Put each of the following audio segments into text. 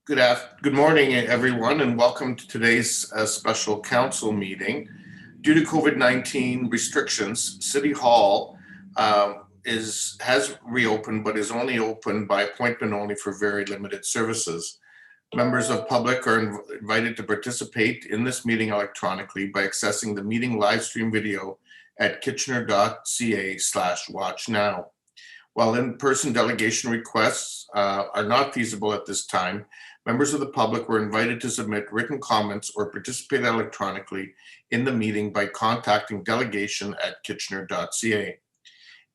Good morning, everyone, and welcome to today's special council meeting. Due to COVID-19 restrictions, City Hall has reopened, but is only open by appointment only for very limited services. Members of public are invited to participate in this meeting electronically by accessing the meeting live stream video at kitchener.ca/watchnow. While in-person delegation requests are not feasible at this time, members of the public were invited to submit written comments or participate electronically in the meeting by contacting delegation@kitchener.ca.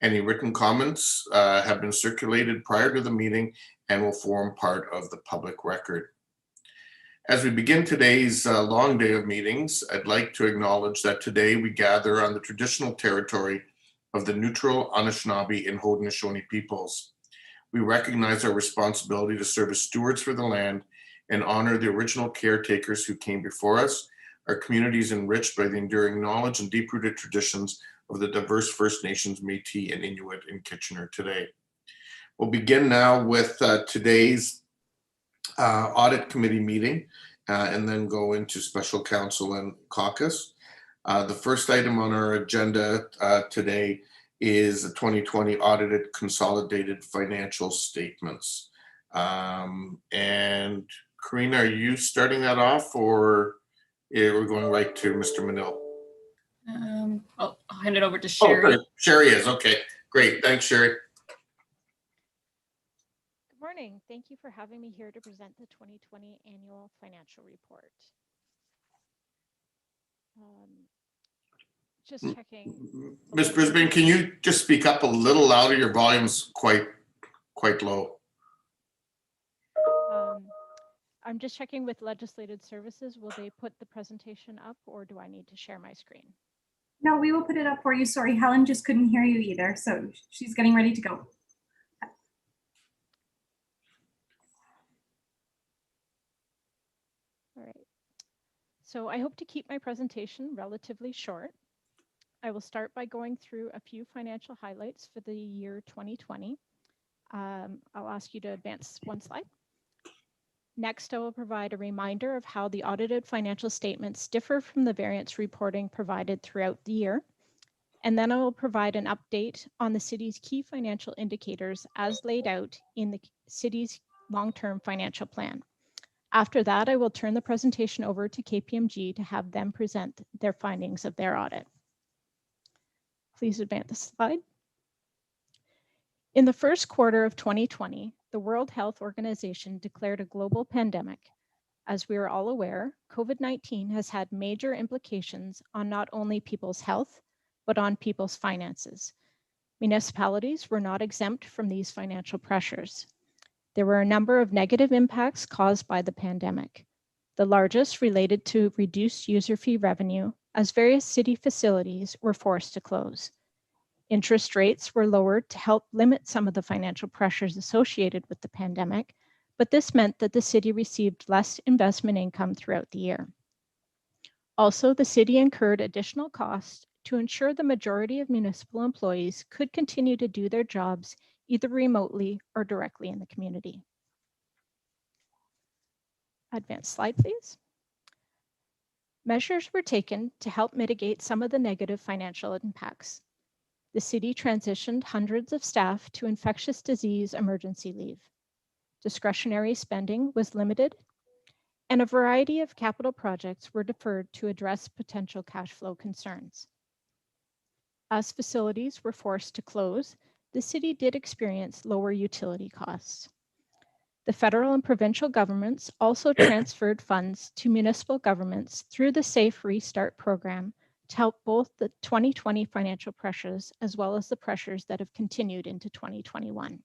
Any written comments have been circulated prior to the meeting and will form part of the public record. As we begin today's long day of meetings, I'd like to acknowledge that today we gather on the traditional territory of the neutral Anishinaabe and Haudenosaunee peoples. We recognize our responsibility to serve as stewards for the land and honor the original caretakers who came before us. Our community is enriched by the enduring knowledge and deep-rooted traditions of the diverse First Nations, Métis, and Inuit in Kitchener today. We'll begin now with today's audit committee meeting and then go into special council and caucus. The first item on our agenda today is the 2020 audited consolidated financial statements. And Karina, are you starting that off, or we're going right to Mr. Manil? I'll hand it over to Sherry. Oh, Sherry is, okay, great. Thanks, Sherry. Good morning. Thank you for having me here to present the 2020 annual financial report. Just checking. Ms. Brisbane, can you just speak up a little louder? Your volume's quite low. I'm just checking with Legislative Services. Will they put the presentation up, or do I need to share my screen? No, we will put it up for you. Sorry, Helen just couldn't hear you either. So she's getting ready to go. All right. So I hope to keep my presentation relatively short. I will start by going through a few financial highlights for the year 2020. I'll ask you to advance one slide. Next, I will provide a reminder of how the audited financial statements differ from the variance reporting provided throughout the year. And then I will provide an update on the city's key financial indicators as laid out in the city's long-term financial plan. After that, I will turn the presentation over to KPMG to have them present their findings of their audit. Please advance the slide. In the first quarter of 2020, the World Health Organization declared a global pandemic. As we are all aware, COVID-19 has had major implications on not only people's health, but on people's finances. Municipalities were not exempt from these financial pressures. There were a number of negative impacts caused by the pandemic. The largest related to reduced user fee revenue, as various city facilities were forced to close. Interest rates were lowered to help limit some of the financial pressures associated with the pandemic, but this meant that the city received less investment income throughout the year. Also, the city incurred additional costs to ensure the majority of municipal employees could continue to do their jobs either remotely or directly in the community. Advance slide, please. Measures were taken to help mitigate some of the negative financial impacts. The city transitioned hundreds of staff to infectious disease emergency leave. Discretionary spending was limited, and a variety of capital projects were deferred to address potential cash flow concerns. As facilities were forced to close, the city did experience lower utility costs. The federal and provincial governments also transferred funds to municipal governments through the Safe Restart program to help both the 2020 financial pressures as well as the pressures that have continued into 2021.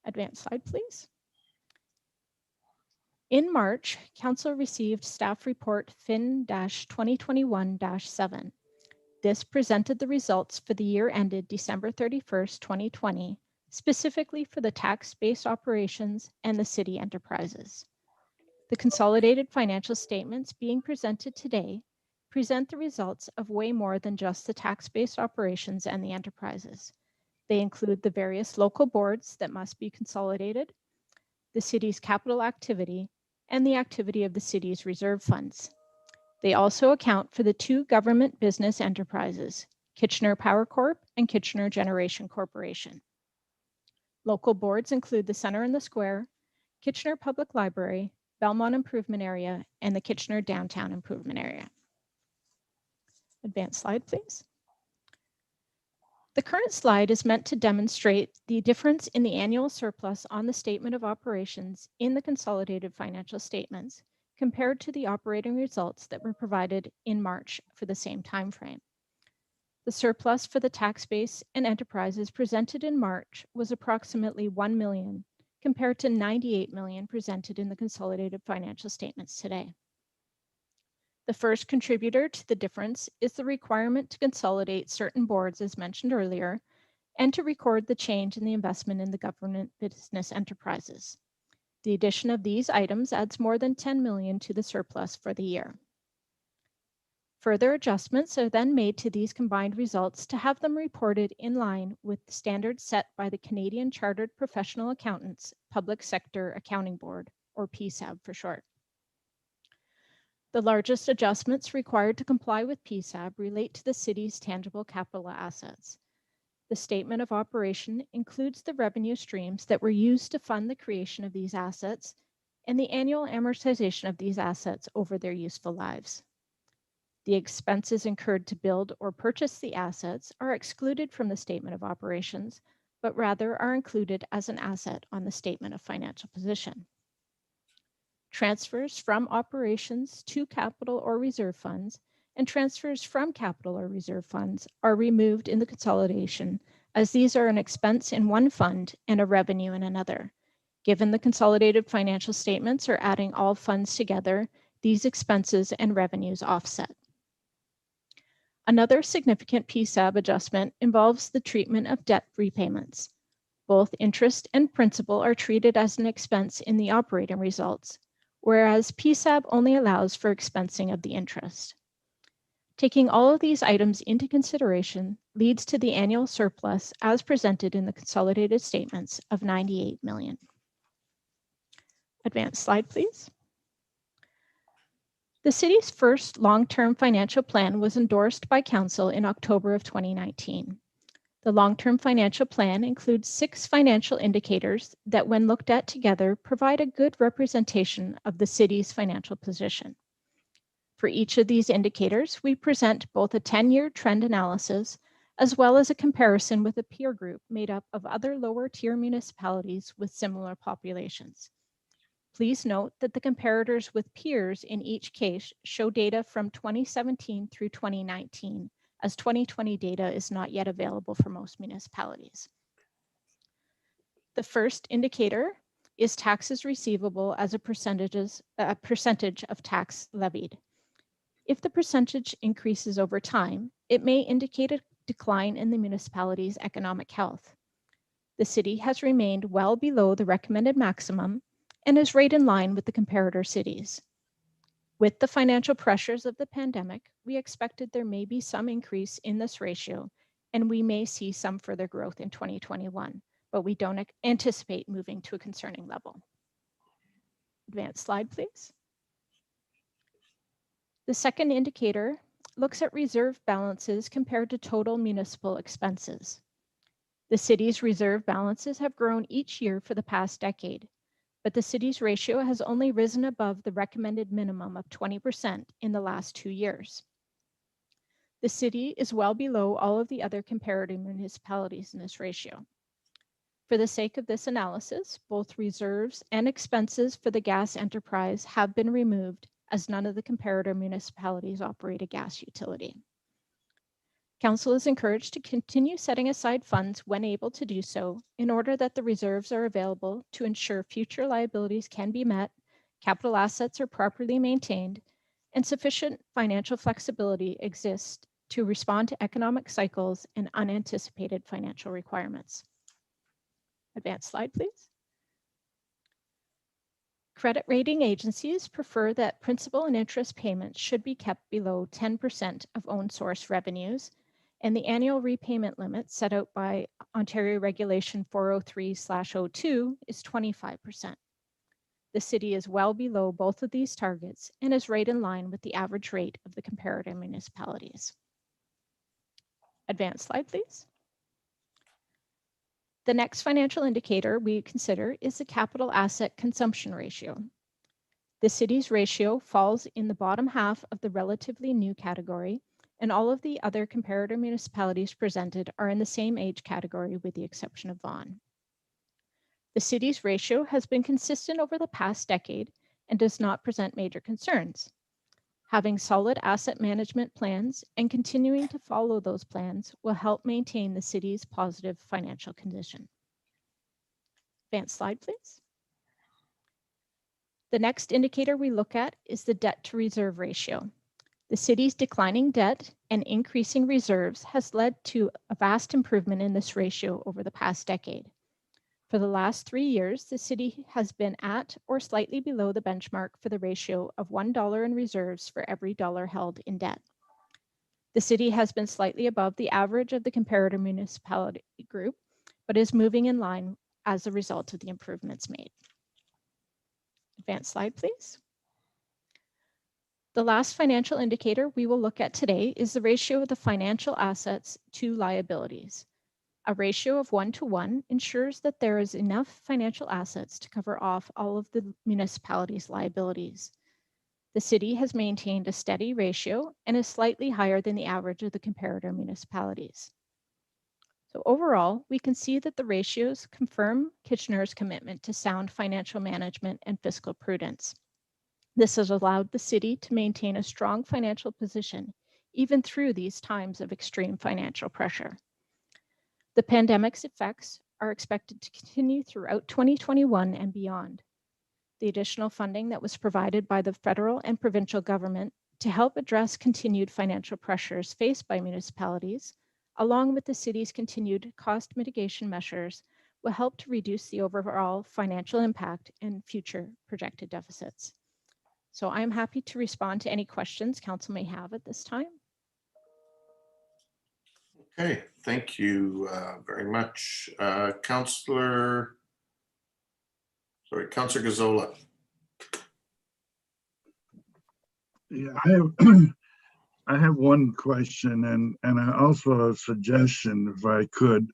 Advance slide, please. In March, Council received staff report FIN-2021-7. This presented the results for the year ended December 31st, 2020, specifically for the tax-based operations and the city enterprises. The consolidated financial statements being presented today present the results of way more than just the tax-based operations and the enterprises. They include the various local boards that must be consolidated, the city's capital activity, and the activity of the city's reserve funds. They also account for the two government business enterprises, Kitchener Power Corp and Kitchener Generation Corporation. Local boards include the Centre and the Square, Kitchener Public Library, Belmont Improvement Area, and the Kitchener Downtown Improvement Area. Advanced slide, please. The current slide is meant to demonstrate the difference in the annual surplus on the statement of operations in the consolidated financial statements compared to the operating results that were provided in March for the same time frame. The surplus for the tax base and enterprises presented in March was approximately $1 million, compared to $98 million presented in the consolidated financial statements today. The first contributor to the difference is the requirement to consolidate certain boards, as mentioned earlier, and to record the change in the investment in the government business enterprises. The addition of these items adds more than $10 million to the surplus for the year. Further adjustments are then made to these combined results to have them reported in line with the standards set by the Canadian Chartered Professional Accountants Public Sector Accounting Board, or PSAB for short. The largest adjustments required to comply with PSAB relate to the city's tangible capital assets. The statement of operation includes the revenue streams that were used to fund the creation of these assets and the annual amortization of these assets over their useful lives. The expenses incurred to build or purchase the assets are excluded from the statement of operations, but rather are included as an asset on the statement of financial position. Transfers from operations to capital or reserve funds and transfers from capital or reserve funds are removed in the consolidation, as these are an expense in one fund and a revenue in another. Given the consolidated financial statements are adding all funds together, these expenses and revenues offset. Another significant PSAB adjustment involves the treatment of debt repayments. Both interest and principal are treated as an expense in the operating results, whereas PSAB only allows for expensing of the interest. Taking all of these items into consideration leads to the annual surplus as presented in the consolidated statements of $98 million. Advanced slide, please. The city's first long-term financial plan was endorsed by Council in October of 2019. The long-term financial plan includes 6 financial indicators that, when looked at together, provide a good representation of the city's financial position. For each of these indicators, we present both a 10-year trend analysis as well as a comparison with a peer group made up of other lower-tier municipalities with similar populations. Please note that the comparators with peers in each case show data from 2017 through 2019, as 2020 data is not yet available for most municipalities. The first indicator is taxes receivable as a percentage of tax levied. If the percentage increases over time, it may indicate a decline in the municipality's economic health. The city has remained well below the recommended maximum and is right in line with the comparator cities. With the financial pressures of the pandemic, we expected there may be some increase in this ratio, and we may see some further growth in 2021, but we don't anticipate moving to a concerning level. Advanced slide, please. The second indicator looks at reserve balances compared to total municipal expenses. The city's reserve balances have grown each year for the past decade, but the city's ratio has only risen above the recommended minimum of 20% in the last 2 years. The city is well below all of the other comparative municipalities in this ratio. For the sake of this analysis, both reserves and expenses for the gas enterprise have been removed, as none of the comparator municipalities operate a gas utility. Council is encouraged to continue setting aside funds when able to do so in order that the reserves are available to ensure future liabilities can be met, capital assets are properly maintained, and sufficient financial flexibility exists to respond to economic cycles and unanticipated financial requirements. Advanced slide, please. Credit rating agencies prefer that principal and interest payments should be kept below 10% of own source revenues, and the annual repayment limit set out by Ontario Regulation 403/02 is 25%. The city is well below both of these targets and is right in line with the average rate of the comparator municipalities. Advanced slide, please. The next financial indicator we consider is the capital asset consumption ratio. The city's ratio falls in the bottom half of the relatively new category, and all of the other comparator municipalities presented are in the same age category with the exception of Vaughan. The city's ratio has been consistent over the past decade and does not present major concerns. Having solid asset management plans and continuing to follow those plans will help maintain the city's positive financial condition. Advanced slide, please. The next indicator we look at is the debt to reserve ratio. The city's declining debt and increasing reserves has led to a vast improvement in this ratio over the past decade. For the last 3 years, the city has been at or slightly below the benchmark for the ratio of $1 in reserves for every dollar held in debt. The city has been slightly above the average of the comparator municipality group, but is moving in line as a result of the improvements made. Advanced slide, please. The last financial indicator we will look at today is the ratio of the financial assets to liabilities. A ratio of 1-to-1 ensures that there is enough financial assets to cover off all of the municipality's liabilities. The city has maintained a steady ratio and is slightly higher than the average of the comparator municipalities. So overall, we can see that the ratios confirm Kitchener's commitment to sound financial management and fiscal prudence. This has allowed the city to maintain a strong financial position, even through these times of extreme financial pressure. The pandemic's effects are expected to continue throughout 2021 and beyond. The additional funding that was provided by the federal and provincial government to help address continued financial pressures faced by municipalities, along with the city's continued cost mitigation measures, will help to reduce the overall financial impact and future projected deficits. So I'm happy to respond to any questions council may have at this time. Okay, thank you very much. Councillor Gazzola. Yeah, I have one question and also a suggestion, if I could.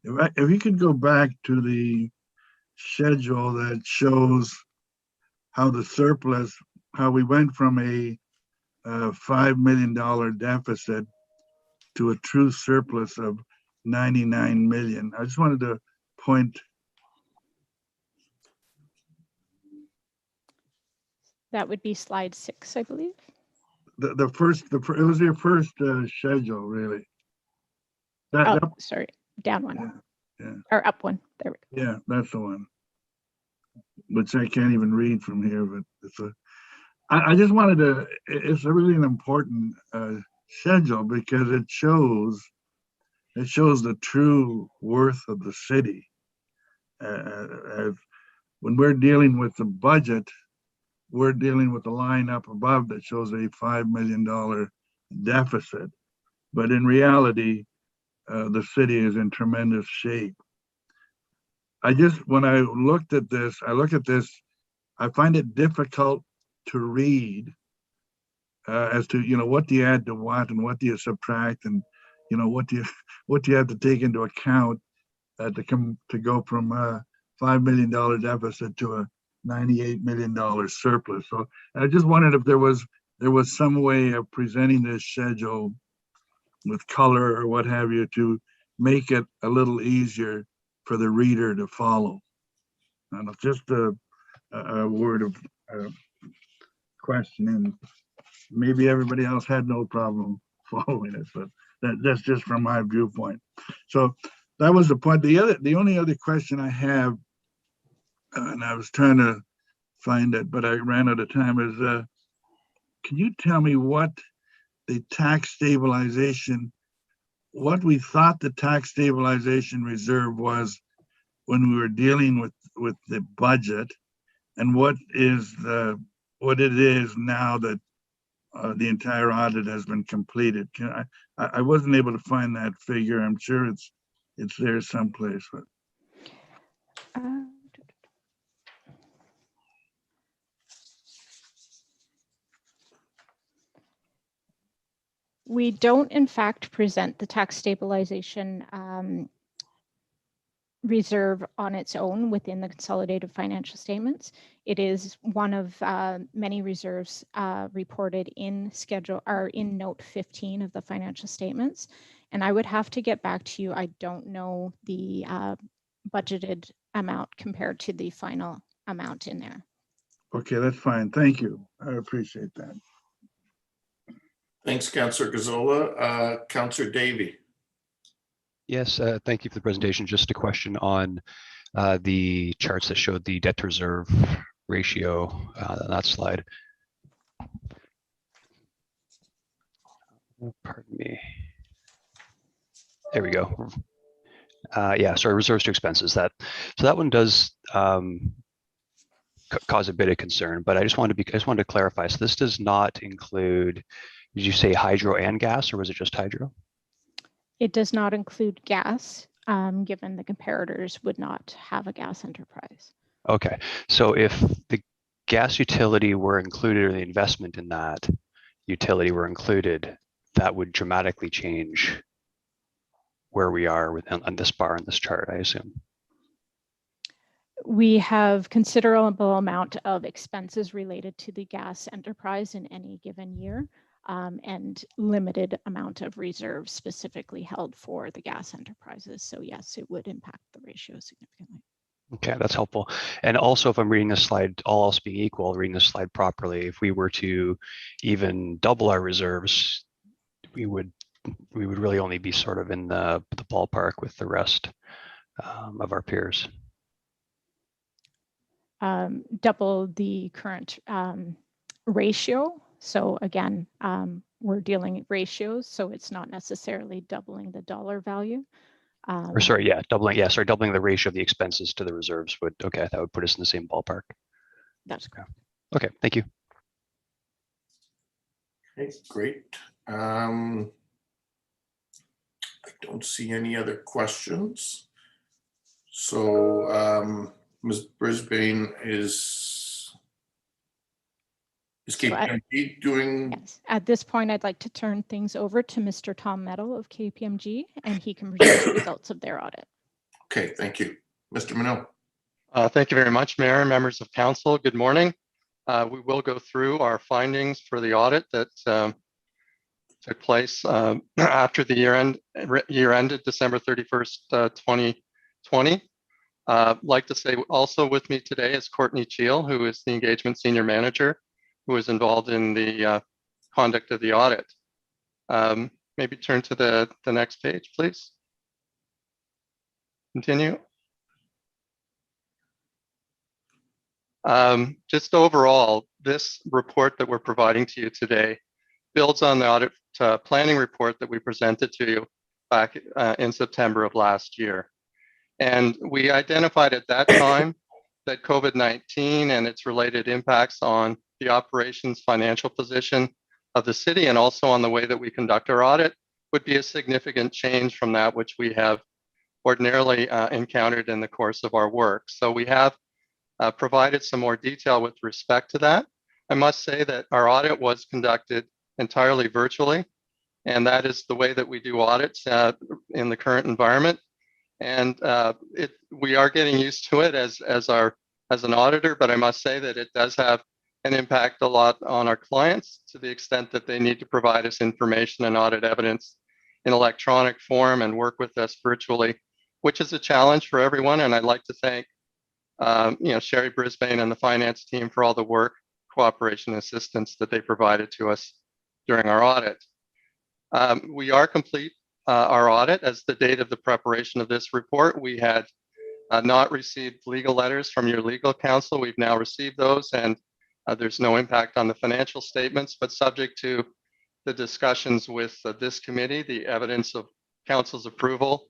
If you could go back to the schedule that shows how the surplus, how we went from a $5 million deficit to a true surplus of 99 million. I just wanted to point. That would be slide 6, I believe. It was your first schedule, really. Sorry, down one. Yeah. Or up one. There we go. Yeah, that's the one. Which I can't even read from here, but I just wanted to. It's a really an important schedule because it shows the true worth of the city. When we're dealing with the budget, we're dealing with the line up above that shows a $5 million deficit. But in reality, the city is in tremendous shape. When I look at this, I find it difficult to read as to, what do you add to what and what do you subtract and, what do you have to take into account to go from a $5 million deficit to a $98 million surplus. So I just wondered if there was some way of presenting this schedule with color or what have you to make it a little easier for the reader to follow. And just a word of question, and maybe everybody else had no problem following it, but that's just from my viewpoint. So that was the point. The only other question I have, and I was trying to find it, but I ran out of time, is can you tell me what the tax stabilization, what we thought the tax stabilization reserve was when we were dealing with the budget, and what it is now that the entire audit has been completed? I wasn't able to find that figure. I'm sure it's there someplace. But We don't, in fact, present the tax stabilization reserve on its own within the consolidated financial statements. It is one of many reserves reported in schedule or in note 15 of the financial statements. And I would have to get back to you. I don't know the budgeted amount compared to the final amount in there. Okay, that's fine. Thank you. I appreciate that. Thanks, Councillor Gazzola. Councillor Davey. Yes, thank you for the presentation. Just a question on the charts that showed the debt to reserve ratio on that slide. Oh, pardon me. There we go. Yeah, sorry, reserves to expenses. So that one does cause a bit of concern, but I just wanted to clarify. So this does not include, did you say hydro and gas, or was it just hydro? It does not include gas, given the comparators would not have a gas enterprise. Okay, so if the gas utility were included, or the investment in that utility were included, that would dramatically change where we are on this bar in this chart, I assume. We have considerable amount of expenses related to the gas enterprise in any given year, and limited amount of reserves specifically held for the gas enterprises. So yes, it would impact the ratio significantly. Okay, that's helpful. And also, if I'm reading this slide, all else being equal, reading this slide properly, if we were to even double our reserves, we would really only be sort of in the ballpark with the rest of our peers. Double the current ratio. So again, we're dealing ratios, so it's not necessarily doubling the dollar value. Or sorry, yeah, doubling the ratio of the expenses to the reserves would, okay, that would put us in the same ballpark. That's correct. Okay, thank you. Okay, great. I don't see any other questions. So Ms. Brisbane is KPMG doing? Yes. At this point, I'd like to turn things over to Mr. Tom Metal of KPMG, and he can present the results of their audit. Okay, thank you. Mr. Minot. Thank you very much, Mayor and members of council. Good morning. We will go through our findings for the audit that took place after the year ended December 31st, 2020. Like to say also with me today is Courtney Cheel, who is the Engagement Senior Manager, who was involved in the conduct of the audit. Maybe turn to the next page, please. Continue. Just overall, this report that we're providing to you today builds on the audit planning report that we presented to you back in September of last year. And we identified at that time that COVID-19 and its related impacts on the operations financial position of the city, and also on the way that we conduct our audit, would be a significant change from that which we have ordinarily encountered in the course of our work. So we have provided some more detail with respect to that. I must say that our audit was conducted entirely virtually, and that is the way that we do audits in the current environment. And we are getting used to it as an auditor, but I must say that it does have an impact a lot on our clients, to the extent that they need to provide us information and audit evidence in electronic form and work with us virtually, which is a challenge for everyone. And I'd like to thank Sherry Brisbane and the finance team for all the work, cooperation, and assistance that they provided to us during our audit. We are complete our audit. As the date of the preparation of this report, we had not received legal letters from your legal counsel. We've now received those, and there's no impact on the financial statements, but subject to the discussions with this committee, the evidence of council's approval,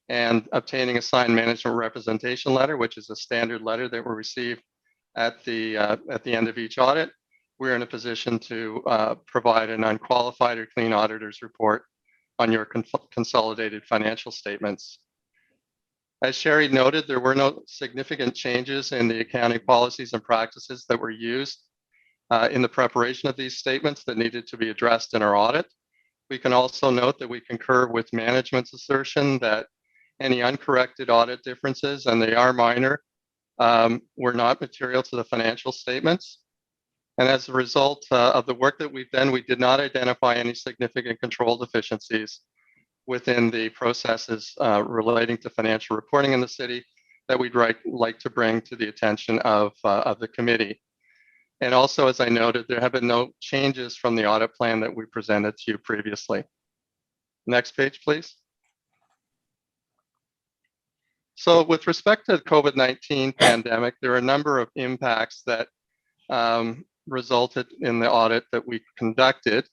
and obtaining a signed management representation letter, which is a standard letter that we receive at the end of each audit. We're in a position to provide an unqualified or clean auditor's report on your consolidated financial statements. As Sherry noted, there were no significant changes in the accounting policies and practices that were used in the preparation of these statements that needed to be addressed in our audit. We can also note that we concur with management's assertion that any uncorrected audit differences, and they are minor, were not material to the financial statements. And as a result of the work that we've done, we did not identify any significant control deficiencies within the processes relating to financial reporting in the city that we'd like to bring to the attention of the committee. And also, as I noted, there have been no changes from the audit plan that we presented to you previously. Next page, please. So with respect to the COVID-19 pandemic, there are a number of impacts that resulted in the audit that we conducted.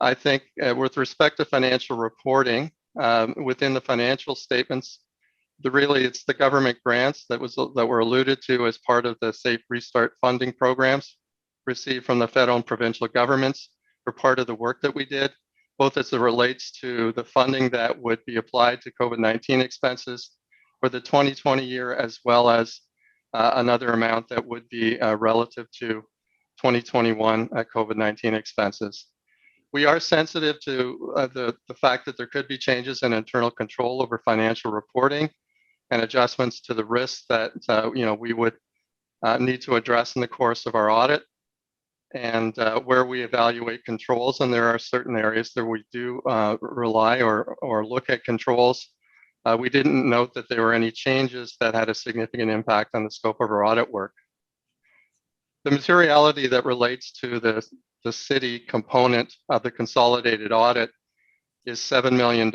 I think with respect to financial reporting, within the financial statements, it's the government grants that were alluded to as part of the Safe Restart funding programs received from the federal and provincial governments for part of the work that we did, both as it relates to the funding that would be applied to COVID-19 expenses for the 2020 year, as well as another amount that would be relative to 2021 COVID-19 expenses. We are sensitive to the fact that there could be changes in internal control over financial reporting and adjustments to the risks that we would need to address in the course of our audit, and where we evaluate controls. And there are certain areas that we do rely or look at controls. We didn't note that there were any changes that had a significant impact on the scope of our audit work. The materiality that relates to the city component of the consolidated audit is $7 million.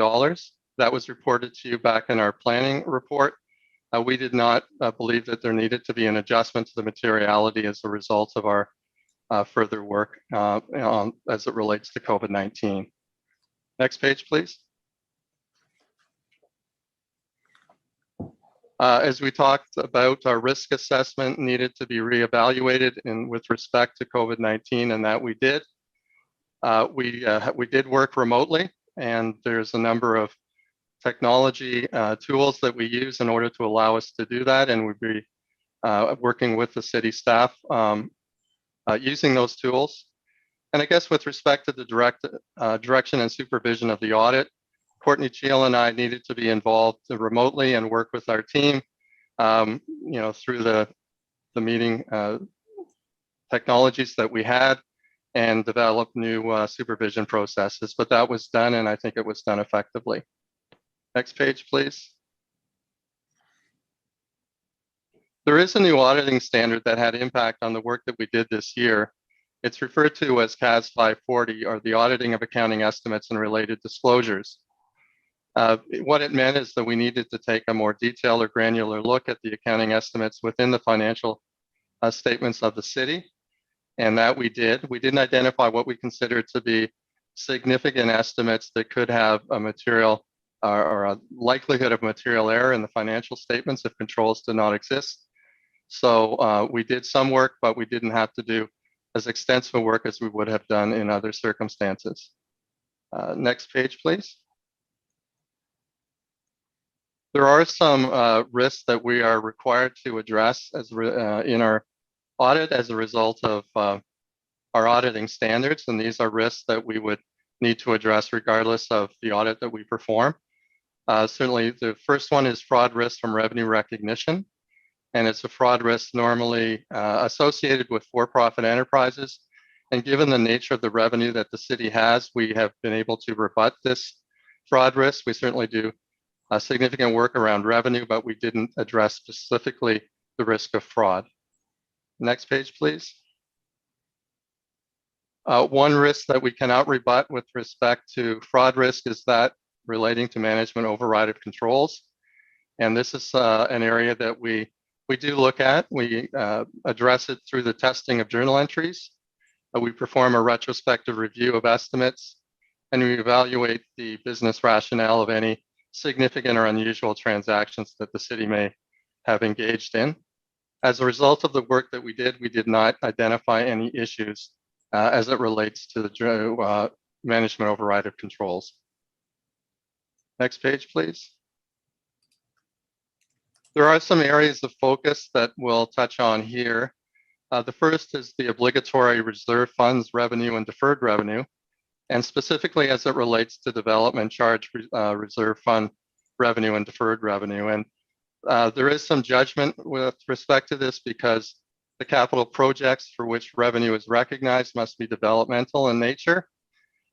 That was reported to you back in our planning report. We did not believe that there needed to be an adjustment to the materiality as a result of our further work as it relates to COVID-19. Next page, please. As we talked about, our risk assessment needed to be reevaluated with respect to COVID-19, and that we did. We did work remotely, and there's a number of technology tools that we use in order to allow us to do that, and we'd be working with the city staff using those tools. And I guess with respect to the direction and supervision of the audit, Courtney Cheel and I needed to be involved remotely and work with our team, through the meeting technologies that we had, and develop new supervision processes. But that was done, and I think it was done effectively. Next page, please. There is a new auditing standard that had impact on the work that we did this year. It's referred to as CAS 540, or the Auditing of Accounting Estimates and Related Disclosures. What it meant is that we needed to take a more detailed or granular look at the accounting estimates within the financial statements of the city, and that we did. We didn't identify what we considered to be significant estimates that could have a material or a likelihood of material error in the financial statements if controls did not exist. So we did some work, but we didn't have to do as extensive work as we would have done in other circumstances. Next page, please. There are some risks that we are required to address in our audit as a result of our auditing standards, and these are risks that we would need to address regardless of the audit that we perform. Certainly, the first one is fraud risk from revenue recognition, and it's a fraud risk normally associated with for-profit enterprises. And given the nature of the revenue that the city has, we have been able to rebut this fraud risk. We certainly do significant work around revenue, but we didn't address specifically the risk of fraud. Next page, please. One risk that we cannot rebut with respect to fraud risk is that relating to management override of controls. And this is an area that we do look at. We address it through the testing of journal entries. We perform a retrospective review of estimates, and we evaluate the business rationale of any significant or unusual transactions that the city may have engaged in. As a result of the work that we did not identify any issues as it relates to the management override of controls. Next page, please. There are some areas of focus that we'll touch on here. The first is the obligatory reserve funds revenue and deferred revenue. and specifically as it relates to development charge reserve fund revenue and deferred revenue. And there is some judgment with respect to this because the capital projects for which revenue is recognized must be developmental in nature.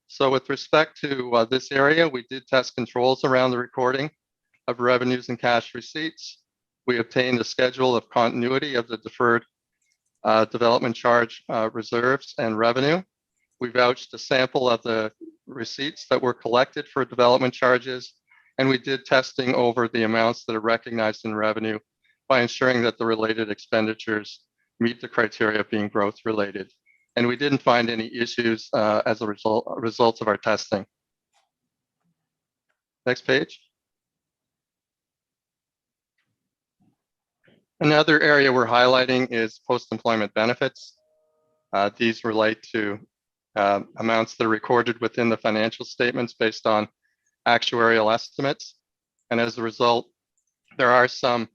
So with respect to this area, we did test controls around the recording of revenues and cash receipts. We obtained a schedule of continuity of the deferred development charge reserves and revenue. We vouched a sample of the receipts that were collected for development charges, and we did testing over the amounts that are recognized in revenue by ensuring that the related expenditures meet the criteria of being growth related. And we didn't find any issues as a result of our testing. Next page. Another area we're highlighting is post-employment benefits. These relate to amounts that are recorded within the financial statements based on actuarial estimates. And as a result, there are some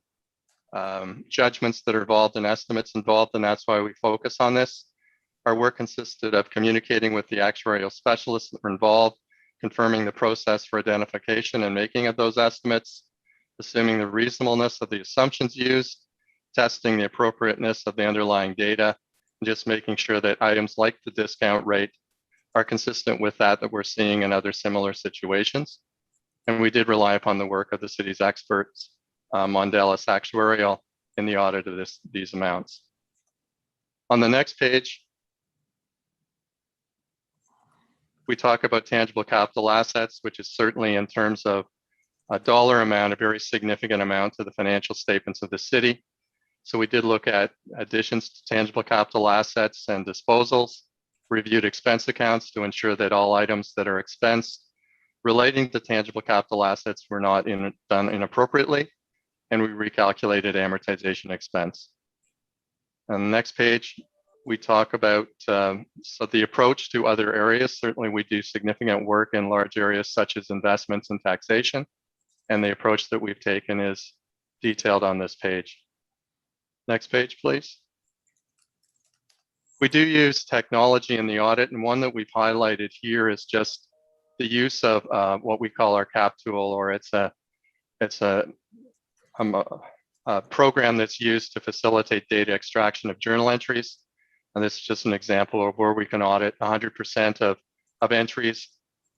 judgments that are involved in estimates involved, and that's why we focus on this. Our work consisted of communicating with the actuarial specialists that were involved, confirming the process for identification and making of those estimates, assuming the reasonableness of the assumptions used, testing the appropriateness of the underlying data, and just making sure that items like the discount rate are consistent with that we're seeing in other similar situations. And we did rely upon the work of the city's experts, Mondellis Actuarial, in the audit of these amounts. On the next page, we talk about tangible capital assets, which is certainly in terms of a dollar amount, a very significant amount to the financial statements of the city. So we did look at additions to tangible capital assets and disposals, reviewed expense accounts to ensure that all items that are expensed relating to tangible capital assets were not done inappropriately, and we recalculated amortization expense. On the next page, we talk about so the approach to other areas. Certainly we do significant work in large areas such as investments and taxation, and the approach that we've taken is detailed on this page. Next page, please. We do use technology in the audit, and one that we've highlighted here is just the use of what we call our CAP tool, or it's a program that's used to facilitate data extraction of journal entries. And this is just an example of where we can audit 100% of entries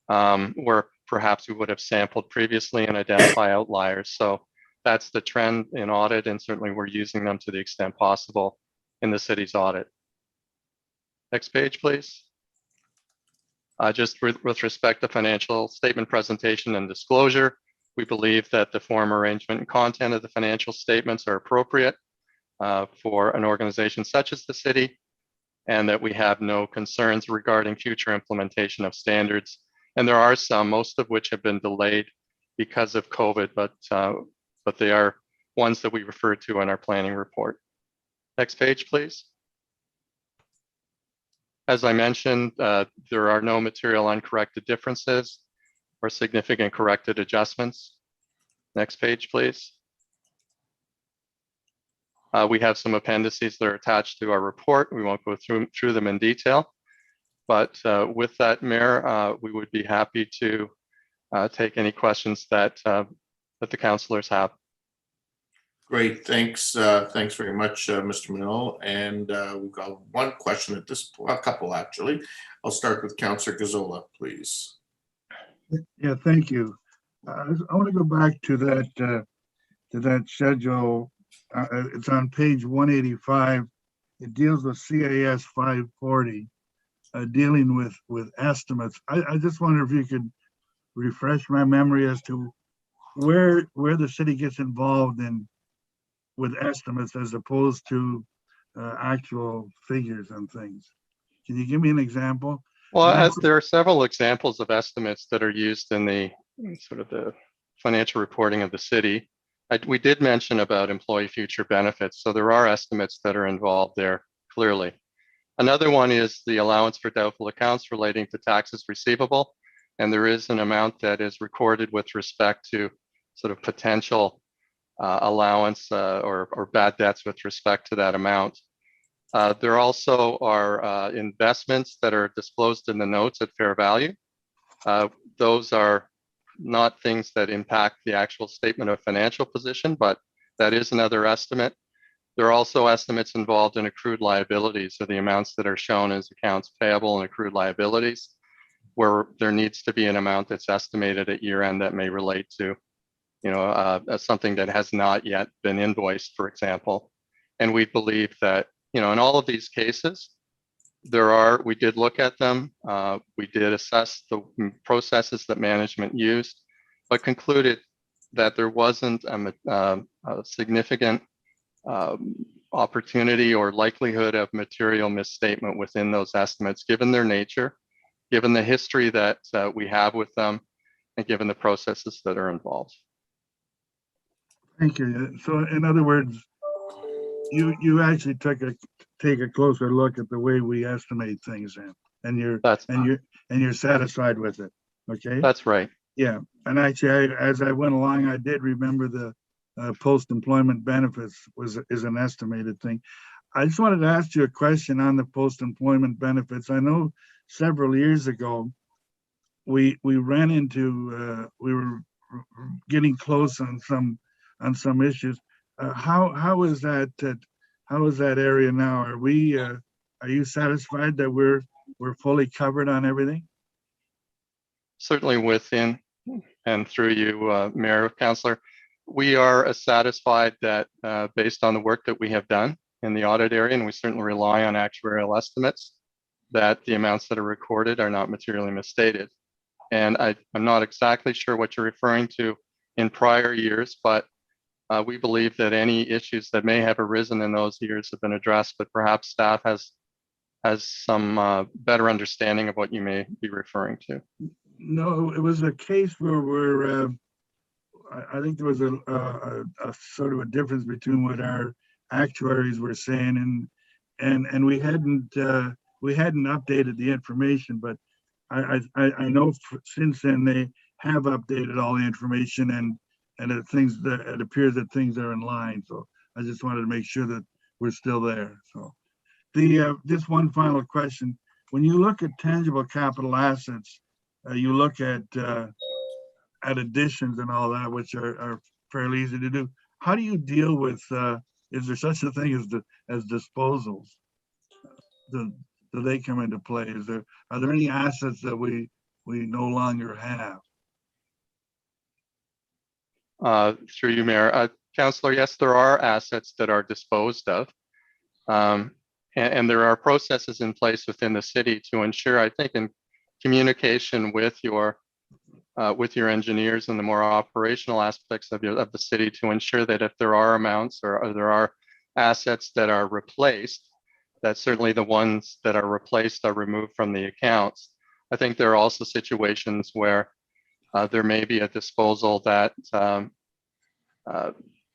where perhaps we would have sampled previously and identify outliers. So that's the trend in audit, and certainly we're using them to the extent possible in the city's audit. Next page, please. Just with respect to financial statement presentation and disclosure, we believe that the form, arrangement, and content of the financial statements are appropriate for an organization such as the city, and that we have no concerns regarding future implementation of standards. And there are some, most of which have been delayed because of COVID, but they are ones that we referred to in our planning report. Next page, please. As I mentioned, there are no material uncorrected differences or significant corrected adjustments. Next page, please. We have some appendices that are attached to our report. We won't go through them in detail, but with that, Mayor, we would be happy to take any questions that the councillors have. Great, thanks. Thanks very much, Mr. Minnell. And we've got one question at this point, a couple actually. I'll start with Councillor Gazzola, please. Yeah, thank you. I want to go back to that schedule. It's on page 185. It deals with CAS 540, dealing with estimates. I just wonder if you could refresh my memory as to where the city gets involved with estimates as opposed to actual figures and things. Can you give me an example? Well, there are several examples of estimates that are used in the sort of the financial reporting of the city. We did mention about employee future benefits, so there are estimates that are involved there, clearly. Another one is the allowance for doubtful accounts relating to taxes receivable, and there is an amount that is recorded with respect to sort of potential allowance or bad debts with respect to that amount. There also are investments that are disclosed in the notes at fair value. Those are not things that impact the actual statement of financial position, but that is another estimate. There are also estimates involved in accrued liabilities, so the amounts that are shown as accounts payable and accrued liabilities, where there needs to be an amount that's estimated at year end that may relate to, something that has not yet been invoiced, for example. And we believe that, in all of these cases, we did look at them. We did assess the processes that management used, but concluded that there wasn't a significant opportunity or likelihood of material misstatement within those estimates, given their nature, given the history that we have with them, and given the processes that are involved. Thank you. So in other words, you actually take a closer look at the way we estimate things in, and you're satisfied with it. Okay. That's right. Yeah. And actually, as I went along, I did remember the post-employment benefits is an estimated thing. I just wanted to ask you a question on the post-employment benefits. I know several years ago, we ran into we were getting close on some issues. How is that area now? Are you satisfied that we're fully covered on everything? Certainly within and through you, Mayor, Councillor, we are satisfied that based on the work that we have done in the audit area, and we certainly rely on actuarial estimates, that the amounts that are recorded are not materially misstated. And I'm not exactly sure what you're referring to in prior years, but we believe that any issues that may have arisen in those years have been addressed, but perhaps staff has some better understanding of what you may be referring to. No, it was a case where I think there was a sort of a difference between what our actuaries were saying and we hadn't updated the information, but I know since then they have updated all the information and it appears that things are in line. So I just wanted to make sure that we're still there. So just one final question. When you look at tangible capital assets, you look at additions and all that, which are fairly easy to do. How do you deal with, is there such a thing as disposals? Do they come into play? Are there any assets that we no longer have? Through you, Mayor. Councillor, yes, there are assets that are disposed of. And there are processes in place within the city to ensure, I think, in communication with your engineers and the more operational aspects of the city, to ensure that if there are amounts or there are assets that are replaced, that certainly the ones that are replaced are removed from the accounts. I think there are also situations where there may be a disposal that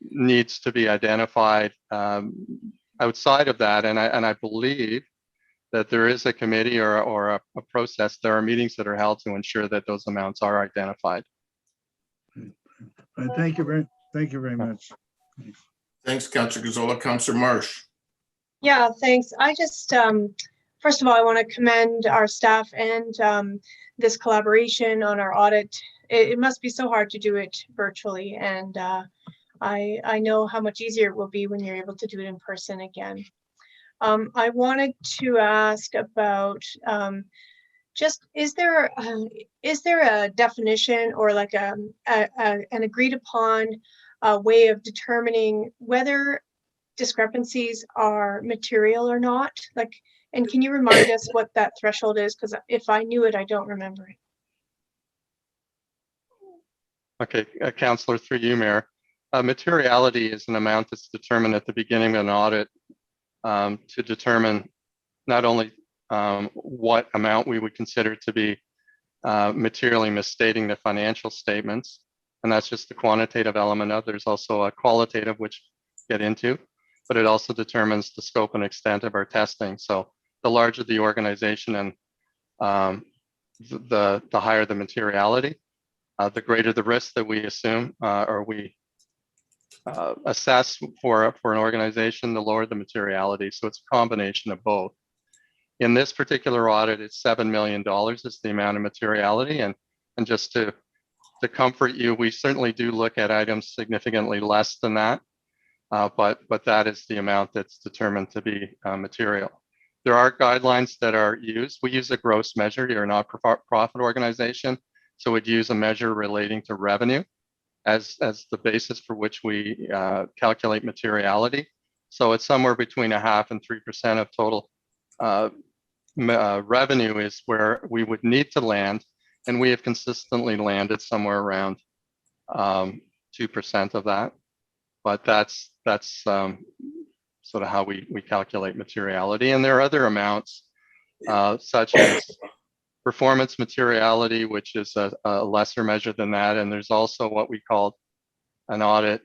needs to be identified outside of that, and I believe that there is a committee or a process. There are meetings that are held to ensure that those amounts are identified. Thank you very much. Thanks, Councillor Gazzola. Councillor Marsh. Yeah, thanks. I just, first of all, I want to commend our staff and this collaboration on our audit. It must be so hard to do it virtually, and I know how much easier it will be when you're able to do it in person again. I wanted to ask about just, is there a definition or like an agreed upon way of determining whether discrepancies are material or not? Like, and can you remind us what that threshold is? Because if I knew it, I don't remember it. Okay, Councillor, through you, Mayor. Materiality is an amount that's determined at the beginning of an audit to determine not only what amount we would consider to be materially misstating the financial statements, and that's just the quantitative element of. There's also a qualitative, which we'll get into, but it also determines the scope and extent of our testing. So the larger the organization and the higher the materiality, the greater the risk that we assume or we assess for an organization, the lower the materiality. So it's a combination of both. In this particular audit, it's $7 million is the amount of materiality. And just to comfort you, we certainly do look at items significantly less than that, but that is the amount that's determined to be material. There are guidelines that are used. We use a gross measure. You're a not-for-profit organization, so we'd use a measure relating to revenue as the basis for which we calculate materiality. So it's somewhere between 0.5% and 3% of total revenue is where we would need to land, and we have consistently landed somewhere around 2% of that. But that's sort of how we calculate materiality. And there are other amounts such as performance materiality, which is a lesser measure than that. And there's also what we call an audit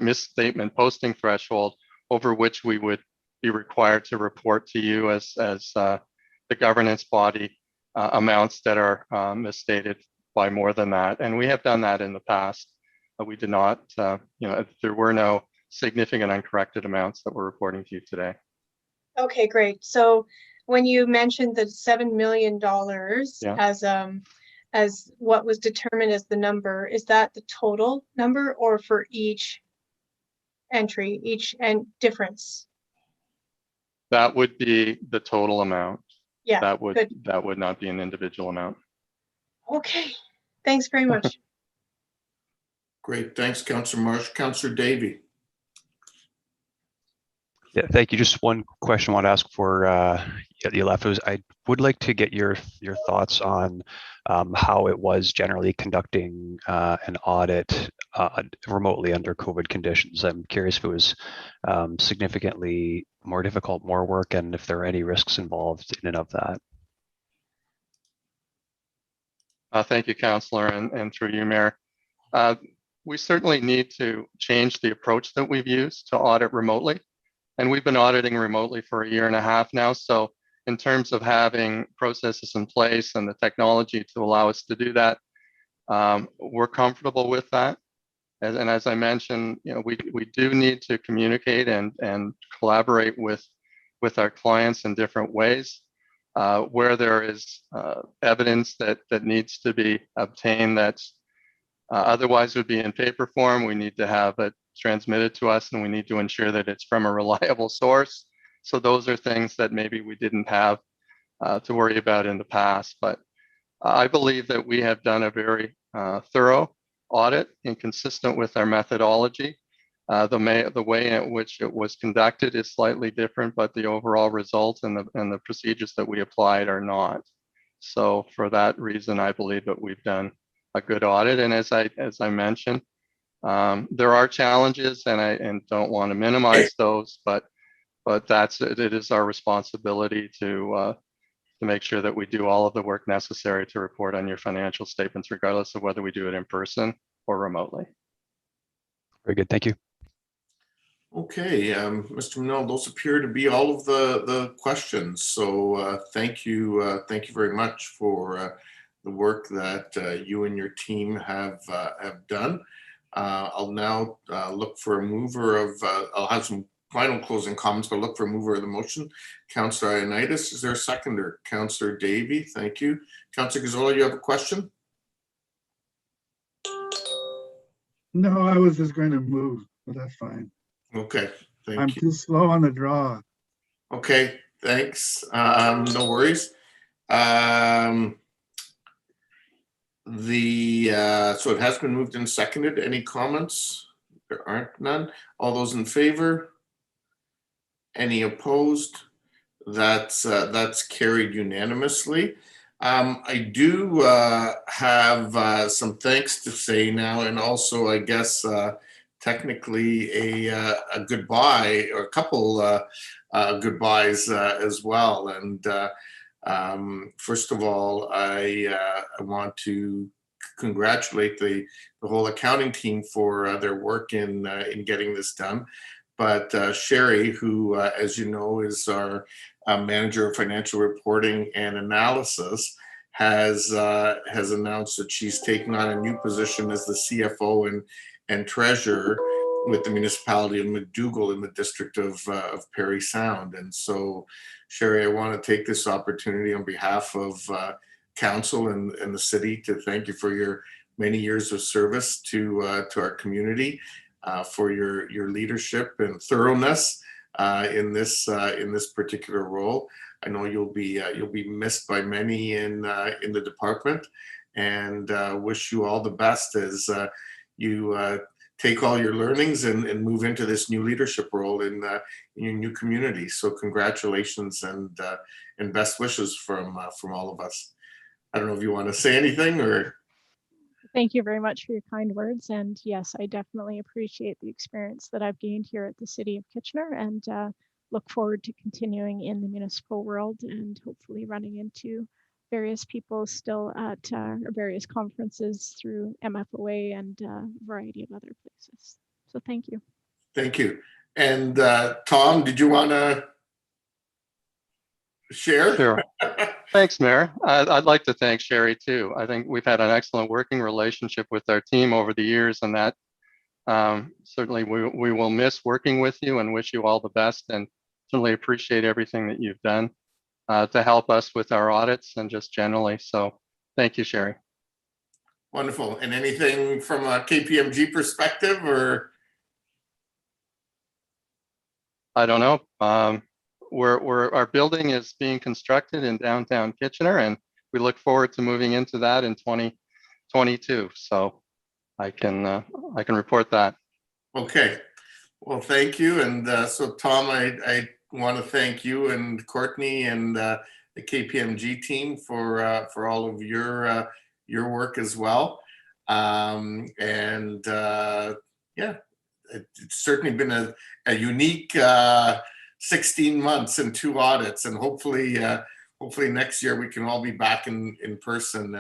misstatement posting threshold, over which we would be required to report to you as the governance body amounts that are misstated by more than that. And we have done that in the past. We did not, there were no significant uncorrected amounts that we're reporting to you today. Okay, great. So when you mentioned the $7 million as what was determined as the number, is that the total number or for each entry, and difference? That would be the total amount. Yeah, that good. would not be an individual amount. Okay, thanks very much. Great, thanks, Councillor Marsh. Councillor Davey. Yeah, thank you. Just one question I want to ask for the LFOs. I would like to get your thoughts on how it was generally conducting an audit remotely under COVID conditions. I'm curious if it was significantly more difficult, more work, and if there are any risks involved in and of that. Thank you, Councillor, and through you, Mayor. We certainly need to change the approach that we've used to audit remotely. And we've been auditing remotely for 1.5 years now. So in terms of having processes in place and the technology to allow us to do that, we're comfortable with that. And as I mentioned, we do need to communicate and collaborate with our clients in different ways. Where there is evidence that needs to be obtained that's otherwise would be in paper form, we need to have it transmitted to us, and we need to ensure that it's from a reliable source. So those are things that maybe we didn't have to worry about in the past. But I believe that we have done a very thorough audit and consistent with our methodology. The way in which it was conducted is slightly different, but the overall results and the procedures that we applied are not. So for that reason, I believe that we've done a good audit. And as I mentioned, there are challenges, and I don't want to minimize those, but it is our responsibility to make sure that we do all of the work necessary to report on your financial statements, regardless of whether we do it in person or remotely. Very good, thank you. Okay, Mr. Manel, those appear to be all of the questions. So thank you very much for the work that you and your team have done. I'll now look for a mover of, I'll have some final closing comments, but look for a mover of the motion. Councillor Ioannidis, is there a seconder? Councillor Davey, thank you. Councillor Gazzola, you have a question? No, I was just going to move, but that's fine. Okay, thank I'm you. too slow on the draw. Okay, thanks. No worries. So it has been moved and seconded. Any comments? There aren't none. All those in favor? Any opposed? That's carried unanimously. I do have some thanks to say now, and also I guess technically a goodbye, or a couple goodbyes as well. And first of all, I want to congratulate the whole accounting team for their work in getting this done. But Sherry, who, as you know, is our manager of financial reporting and analysis, has announced that she's taking on a new position as the CFO and treasurer with the municipality of McDougall in the district of Parry Sound. And so, Sherry, I want to take this opportunity on behalf of council and the city to thank you for your many years of service to our community, for your leadership and thoroughness in this particular role. I know you'll be missed by many in the department, and wish you all the best as you take all your learnings and move into this new leadership role in your new community. So congratulations and best wishes from all of us. I don't know if you want to say anything or. Thank you very much for your kind words. And yes, I definitely appreciate the experience that I've gained here at the City of Kitchener, and look forward to continuing in the municipal world and hopefully running into various people still at various conferences through MFOA and a variety of other places. So thank you. Thank you. And Tom, did you want to share? Sure. Thanks, Mayor. I'd like to thank Sherry too. I think we've had an excellent working relationship with our team over the years, and that certainly we will miss working with you and wish you all the best, and certainly appreciate everything that you've done to help us with our audits and just generally. So thank you, Sherry. Wonderful. And anything from a KPMG perspective, or? I don't know. Our building is being constructed in downtown Kitchener, and we look forward to moving into that in 2022. So I can report that. Okay. Well, thank you. And so Tom, I want to thank you and Courtney and the KPMG team for all of your work as well. Yeah, it's certainly been a unique 16 months and 2 audits, and hopefully next year we can all be back in person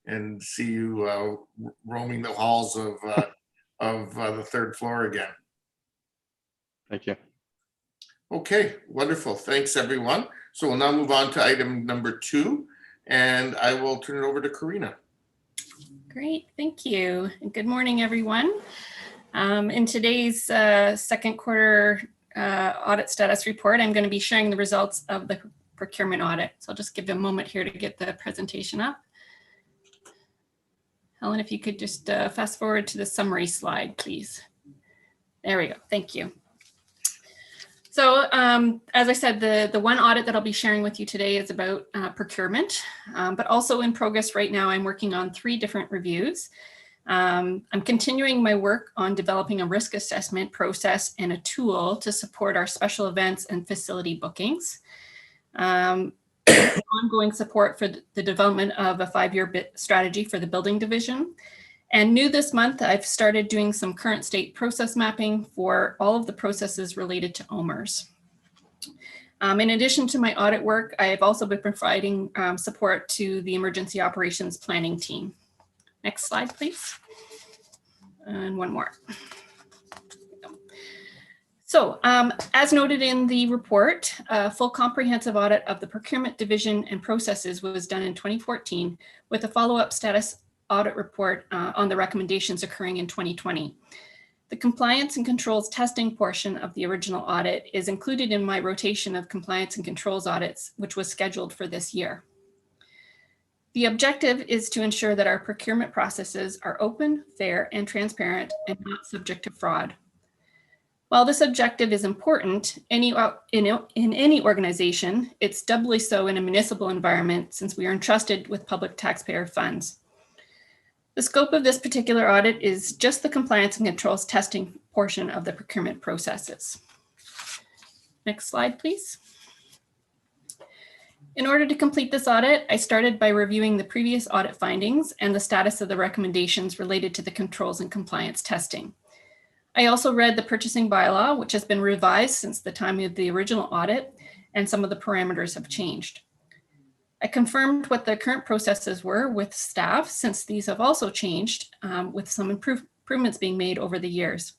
and see you roaming the halls of the 3rd floor again. Thank you. Okay, wonderful. Thanks, everyone. So we'll now move on to item number 2, and I will turn it over to Karina. Great, thank you. And good morning, everyone. In today's second quarter audit status report, I'm going to be sharing the results of the procurement audit. So I'll just give you a moment here to get the presentation up. Helen, if you could just fast forward to the summary slide, please. There we go. Thank you. So as I said, the one audit that I'll be sharing with you today is about procurement, but also in progress right now, I'm working on 3 different reviews. I'm continuing my work on developing a risk assessment process and a tool to support our special events and facility bookings. Ongoing support for the development of a 5-year strategy for the building division. And new this month, I've started doing some current state process mapping for all of the processes related to OMERS. In addition to my audit work, I have also been providing support to the emergency operations planning team. Next slide, please. And one more. So as noted in the report, a full comprehensive audit of the procurement division and processes was done in 2014 with a follow-up status audit report on the recommendations occurring in 2020. The compliance and controls testing portion of the original audit is included in my rotation of compliance and controls audits, which was scheduled for this year. The objective is to ensure that our procurement processes are open, fair, and transparent and not subject to fraud. While this objective is important in any organization, it's doubly so in a municipal environment since we are entrusted with public taxpayer funds. The scope of this particular audit is just the compliance and controls testing portion of the procurement processes. Next slide, please. In order to complete this audit, I started by reviewing the previous audit findings and the status of the recommendations related to the controls and compliance testing. I also read the purchasing bylaw, which has been revised since the time of the original audit, and some of the parameters have changed. I confirmed what the current processes were with staff, since these have also changed with some improvements being made over the years.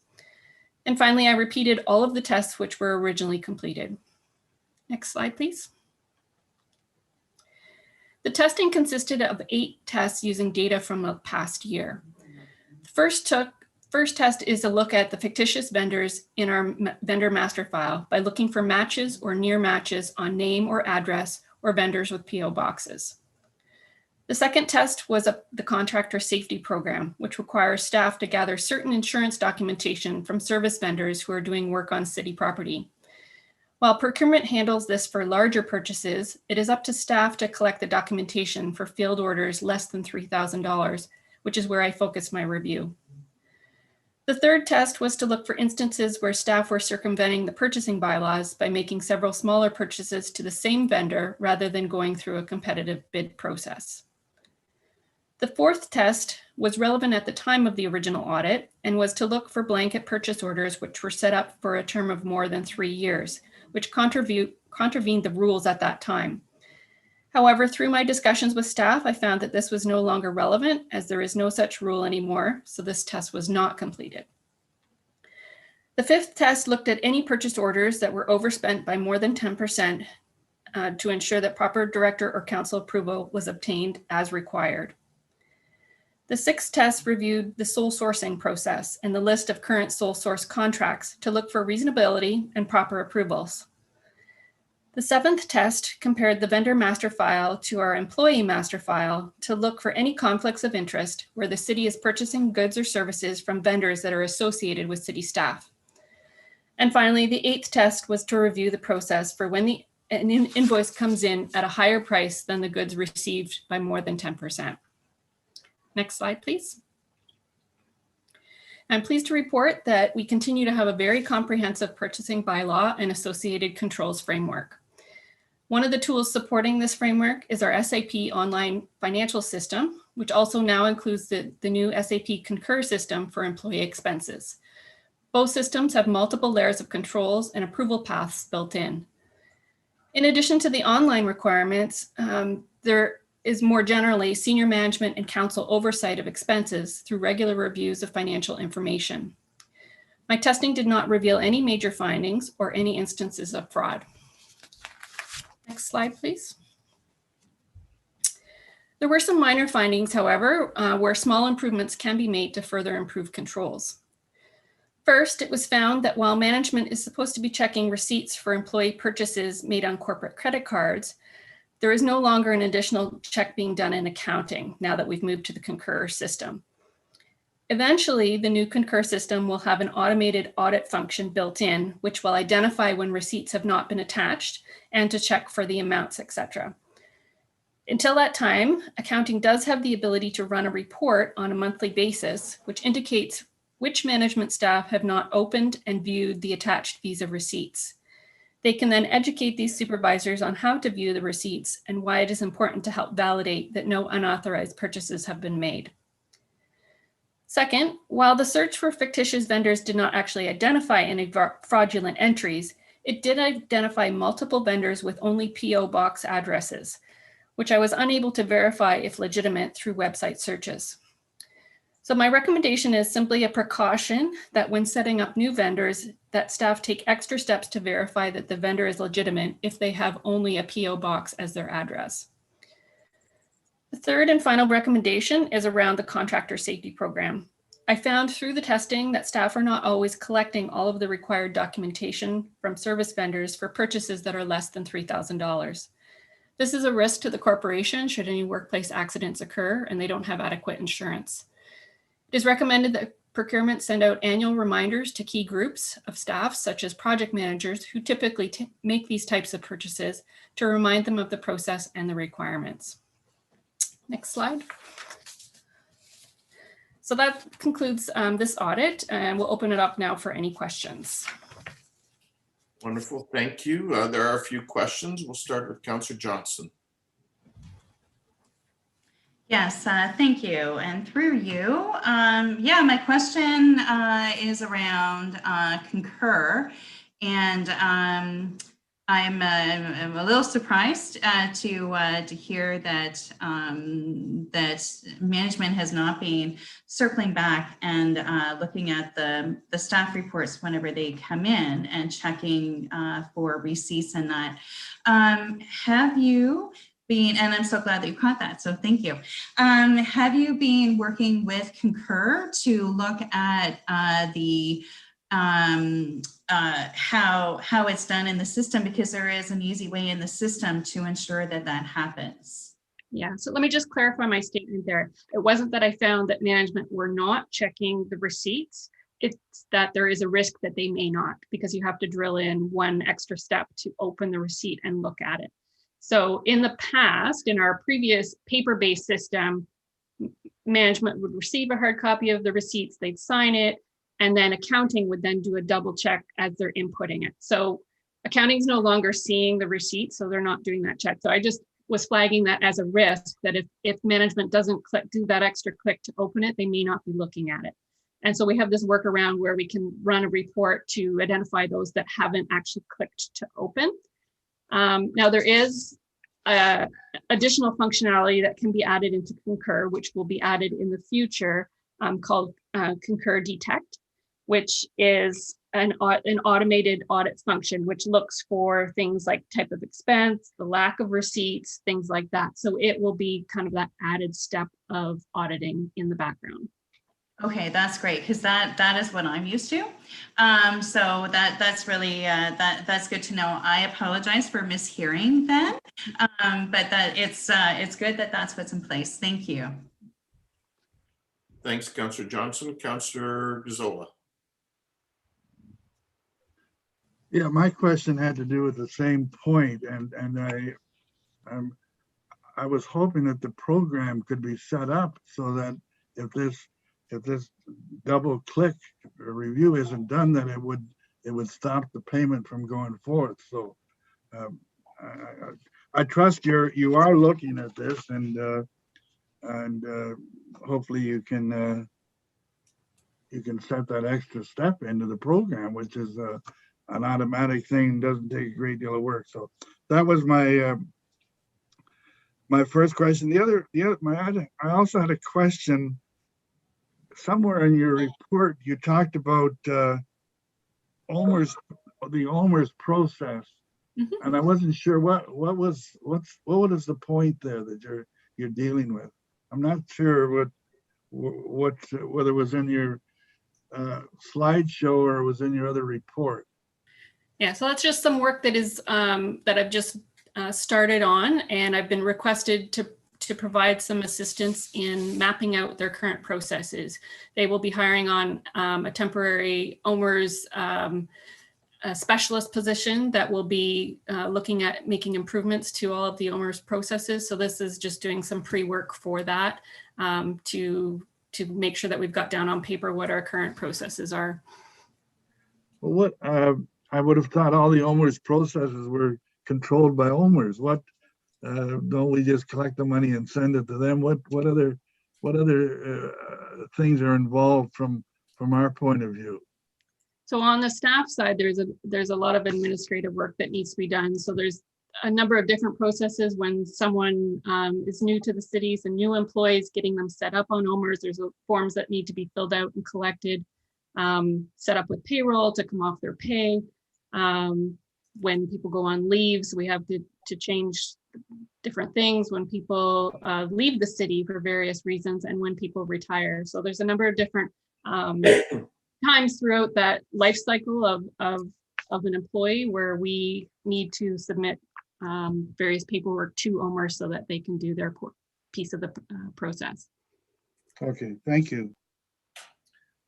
And finally, I repeated all of the tests which were originally completed. Next slide, please. The testing consisted of 8 tests using data from the past year. The first took first test is a look at the fictitious vendors in our vendor master file by looking for matches or near matches on name or address or vendors with PO boxes. The second test was the contractor safety program, which requires staff to gather certain insurance documentation from service vendors who are doing work on city property. While procurement handles this for larger purchases, it is up to staff to collect the documentation for field orders less than $3,000, which is where I focused my review. The third test was to look for instances where staff were circumventing the purchasing bylaws by making several smaller purchases to the same vendor rather than going through a competitive bid process. The fourth test was relevant at the time of the original audit and was to look for blanket purchase orders which were set up for a term of more than 3 years, which contravened the rules at that time. However, through my discussions with staff, I found that this was no longer relevant as there is no such rule anymore, so this test was not completed. The fifth test looked at any purchase orders that were overspent by more than 10% to ensure that proper director or council approval was obtained as required. The sixth test reviewed the sole sourcing process and the list of current sole source contracts to look for reasonability and proper approvals. The seventh test compared the vendor master file to our employee master file to look for any conflicts of interest where the city is purchasing goods or services from vendors that are associated with city staff. And finally, the eighth test was to review the process for when an invoice comes in at a higher price than the goods received by more than 10%. Next slide, please. I'm pleased to report that we continue to have a very comprehensive purchasing bylaw and associated controls framework. One of the tools supporting this framework is our SAP online financial system, which also now includes the new SAP Concur system for employee expenses. Both systems have multiple layers of controls and approval paths built in. In addition to the online requirements, there is more generally senior management and council oversight of expenses through regular reviews of financial information. My testing did not reveal any major findings or any instances of fraud. Next slide, please. There were some minor findings, however, where small improvements can be made to further improve controls. First, it was found that while management is supposed to be checking receipts for employee purchases made on corporate credit cards, there is no longer an additional check being done in accounting now that we've moved to the Concur system. Eventually, the new Concur system will have an automated audit function built in, which will identify when receipts have not been attached and to check for the amounts, etc. Until that time, accounting does have the ability to run a report on a monthly basis, which indicates which management staff have not opened and viewed the attached Visa receipts. They can then educate these supervisors on how to view the receipts and why it is important to help validate that no unauthorized purchases have been made. Second, while the search for fictitious vendors did not actually identify any fraudulent entries, it did identify multiple vendors with only PO box addresses, which I was unable to verify if legitimate through website searches. So my recommendation is simply a precaution that when setting up new vendors, that staff take extra steps to verify that the vendor is legitimate if they have only a PO box as their address. The third and final recommendation is around the contractor safety program. I found through the testing that staff are not always collecting all of the required documentation from service vendors for purchases that are less than $3,000. This is a risk to the corporation should any workplace accidents occur and they don't have adequate insurance. It is recommended that procurement send out annual reminders to key groups of staff, such as project managers, who typically make these types of purchases, to remind them of the process and the requirements. Next slide. So that concludes this audit, and we'll open it up now for any questions. Wonderful, thank you. There are a few questions. We'll start with Councillor Johnson. Yes, thank you. And through you, yeah, my question is around Concur, and I'm a little surprised to hear that that management has not been circling back and looking at the staff reports whenever they come in and checking for receipts and that. Have you and I'm so glad that you caught that, so thank you. Have you been working with Concur to look at how it's done in the system, because there is an easy way in the system to ensure that that happens? Yeah, so let me just clarify my statement there. It wasn't that I found that management were not checking the receipts. It's that there is a risk that they may not, because you have to drill in one extra step to open the receipt and look at it. So in the past, in our previous paper-based system, management would receive a hard copy of the receipts, they'd sign it, and then accounting would then do a double check as they're inputting it. So accounting is no longer seeing the receipt, so they're not doing that check. So I just was flagging that as a risk, that if management doesn't do that extra click to open it, they may not be looking at it. And so we have this workaround where we can run a report to identify those that haven't actually clicked to open. Now there is additional functionality that can be added into Concur, which will be added in the future, called Concur Detect, which is an automated audit function, which looks for things like type of expense, the lack of receipts, things like that. So it will be kind of that added step of auditing in the background. Okay, that's great, because that is what I'm used to. So that's really that's good to know. I apologize for mishearing then, but that it's good that that's what's in place. Thank you. Thanks, Councillor Johnson. Councillor Gazzola. Yeah, my question had to do with the same point, and I was hoping that the program could be set up so that if this double click review isn't done, that it would stop the payment from going forth. So I trust you are looking at this, and hopefully you can set that extra step into the program, which is an automatic thing, doesn't take a great deal of work. So that was my my first question. I also had a question. Somewhere in your report, you talked about the OMERS process, and I wasn't sure what is the point there that you're dealing with. I'm not sure whether it was in your slideshow or it was in your other report. Yeah, so that's just some work that is that I've just started on, and I've been requested to provide some assistance in mapping out their current processes. They will be hiring on a temporary OMERS specialist position that will be looking at making improvements to all of the OMERS processes. So this is just doing some pre-work for that to make sure that we've got down on paper what our current processes are. Well, what I would have thought all the OMERS processes were controlled by OMERS. What don't we just collect the money and send it to them? What other things are involved from our point of view? So on the staff side, there's a lot of administrative work that needs to be done. So there's a number of different processes when someone is new to the cities and new employees, getting them set up on OMERS. There's forms that need to be filled out and collected, set up with payroll to come off their pay. When people go on leaves, we have to change different things when people leave the city for various reasons, and when people retire. So there's a number of different times throughout that life cycle of an employee where we need to submit various paperwork to OMERS so that they can do their piece of the process. Okay, thank you.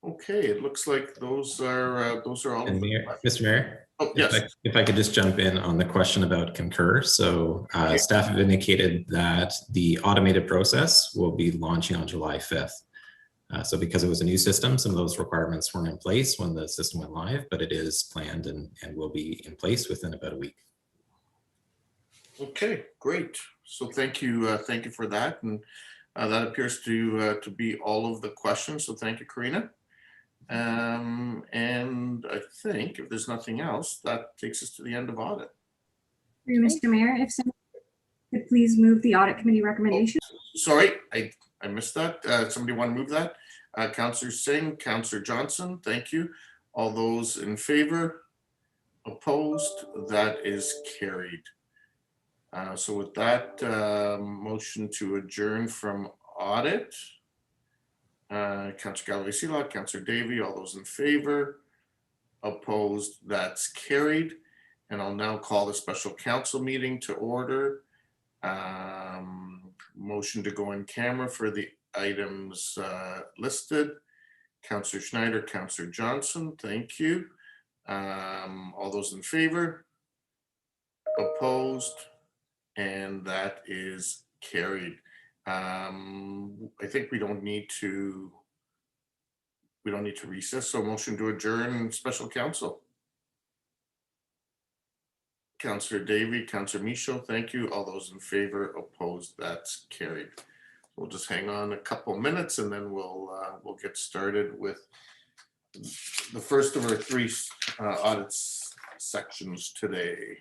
Okay, it looks like those are all. And Mr. Mayor, oh, yes. if I could just jump in on the question about Concur. So staff have indicated that the automated process will be launching on July 5th. So because it was a new system, some of those requirements weren't in place when the system went live, but it is planned and will be in place within about a week. Okay, great. So thank you for that, and that appears to be all of the questions. So thank you, Karina. And I think if there's nothing else, that takes us to the end of audit. Mr. Mayor, if someone could please move the audit committee recommendation. Oh, sorry, I missed that. Somebody want to move that? Councillor Singh, Councillor Johnson, thank you. All those in favor? Opposed? That is carried. So with that, motion to adjourn from audit. Councillor Galvez-Seelock, Councillor Davey, all those in favor? Opposed? That's carried. And I'll now call the special council meeting to order. Motion to go in camera for the items listed. Councillor Schneider, Councillor Johnson, thank you. All those in favor? Opposed? And that is carried. I think we don't need to recess, so motion to adjourn special council. Councillor Davey, Councillor Michaud, thank you. All those in favor? Opposed? That's carried. We'll just hang on a couple minutes and then we'll get started with the first of our three audits sections today.